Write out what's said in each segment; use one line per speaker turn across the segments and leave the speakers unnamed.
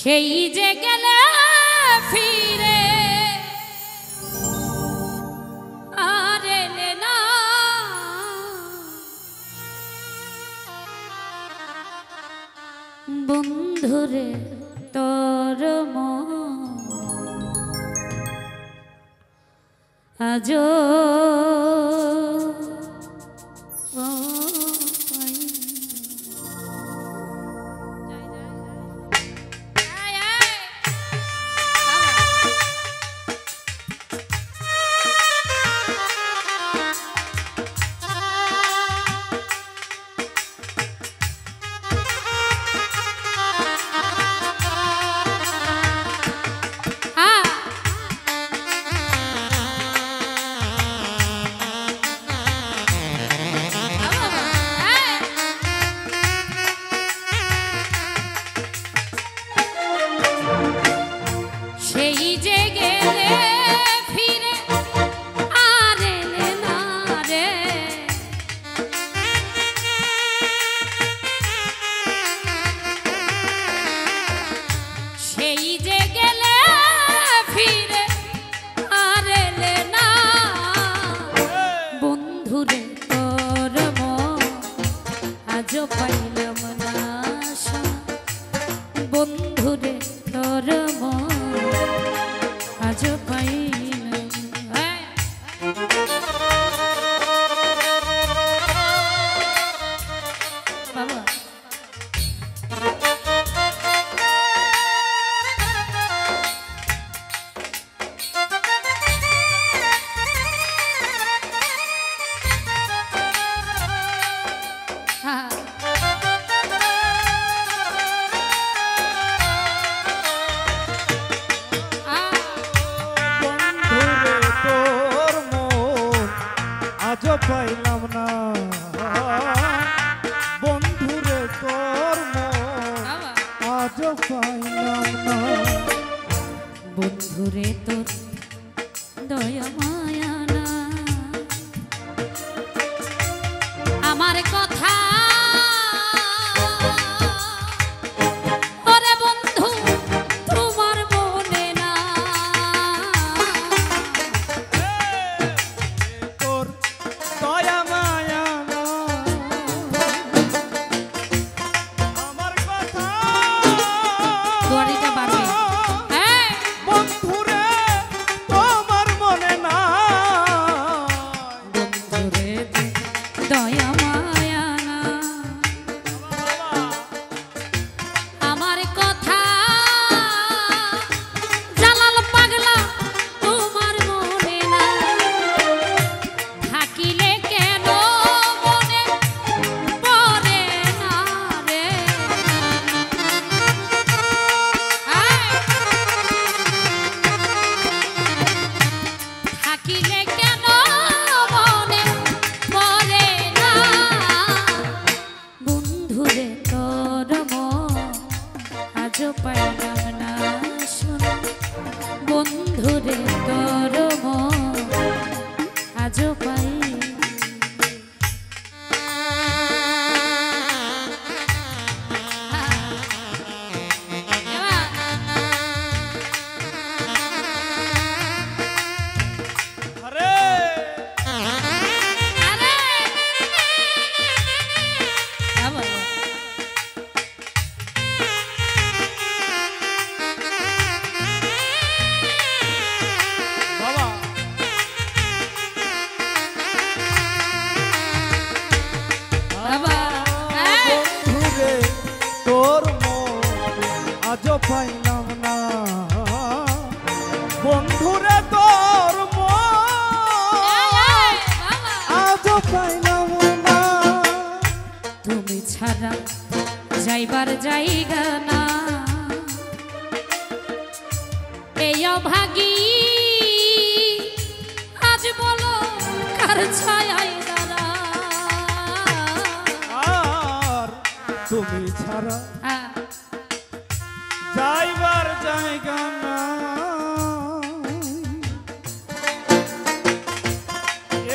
সেই যে গেলে ফিরে আর এলে না, বন্ধুরে তোর মন আজো পাইলাম না, বন্ধুরে তোর মন আজ পাইলাম। বাবা
পাইলাম না, বন্ধুরে তোর মন আজ পাইলাম না,
বন্ধুরে তোর দয়া মায়া না, আমার কথা পাইলাম না, বন্ধুরে তোর মন আজ পাই।
পাইলাম না, বন্ধুরে তোর মন আজ পাইলাম না,
তুমি ছাড়া যাইবার জায়গা না, এই অভাগী আজ বলো কার ছায়ায় দাঁড়া,
আর তুমি ছাড়া যাইবার জায়গা না,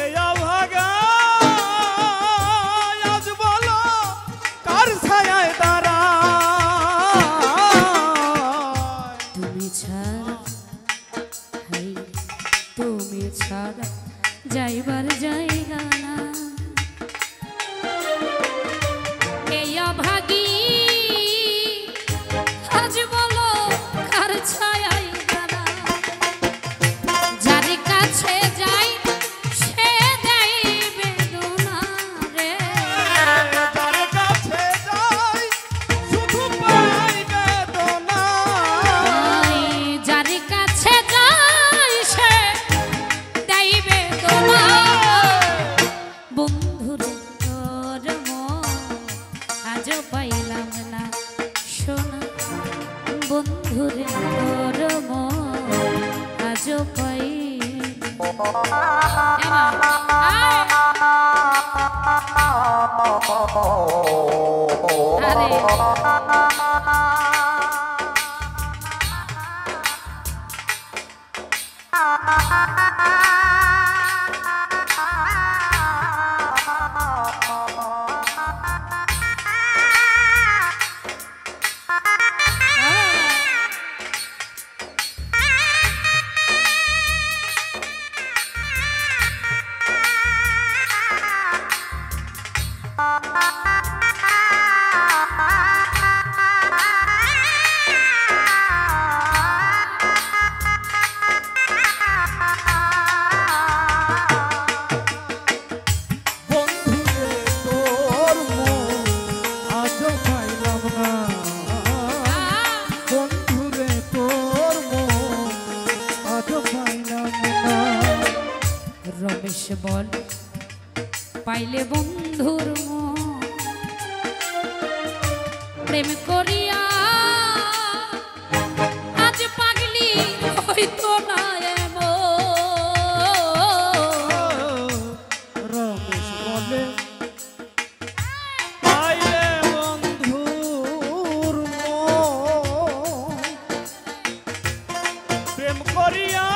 এই অভাগা আজ বলো কার ছায়ায় দাঁড়া,
আরে রমেশ বল পাইলে বন্ধুর মন প্রেম করিয়া আজ পাগলি হইতো না
রমেশ বলে পাইলে বন্ধুর মন প্রেম করিয়া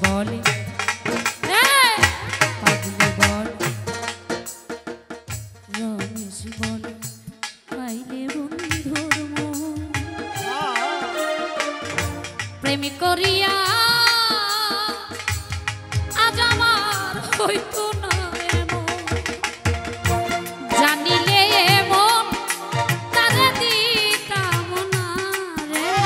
বলে পাগলি বল রমেশ বলে পাইলে বন্ধুর মন প্রেম করিয়া আজ আমার হইতো না এমন জানিলে এমন তারে দিতাম না রে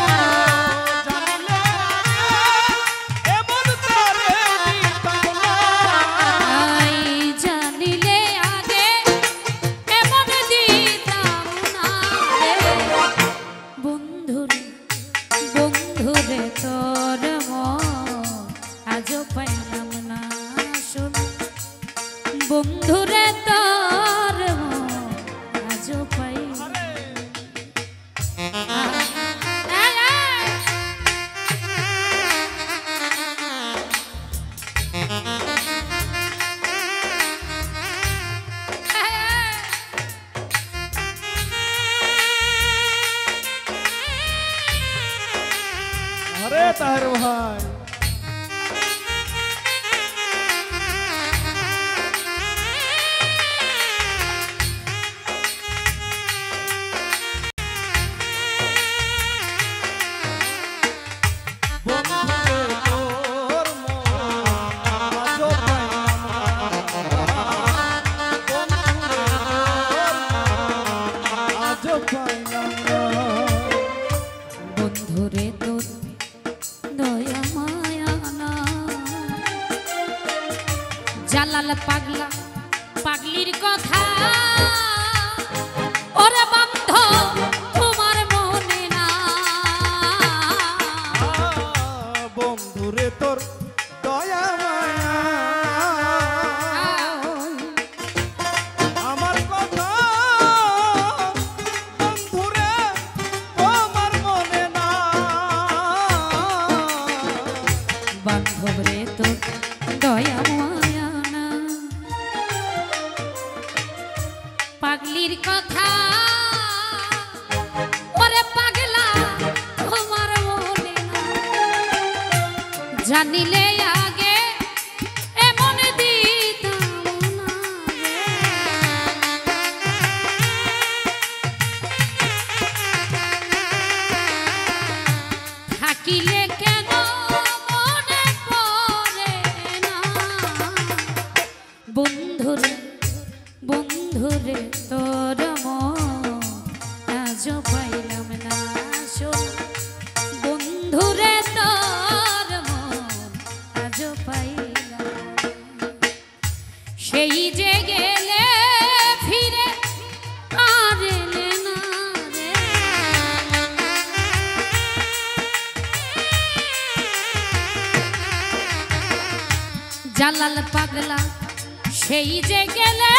বন্ধুরে তোর মন আজও পাইলাম না শোন বন্ধুরে তোর মন আজও পাইলাম
আরে তাহের ভাই
বন্ধুরে তোর দয়া মায়া না জালাল পাগলা পাগলির কথা ওরে বন্ধ তোমার মনে না
বন্ধুরে তোর দয়া মায়া আমার কথা বন্ধুরে তোমার মনে না
বান্ধব রে তোর দয়া মায়া না পাগলির কথা ওরে পাগলা তোমার মনে না জানিলে আগে এমন দিতাম না থাকিলে কেন মনে পড়ে না বন্ধুরে বন্ধুরে তোর মন আজও পাইলাম না শোন বন্ধুরে তোর মন আজও পাইলাম সেই যে গেলে ফিরে আর এলে না রে জালাল পাগলা সেই যে গেলে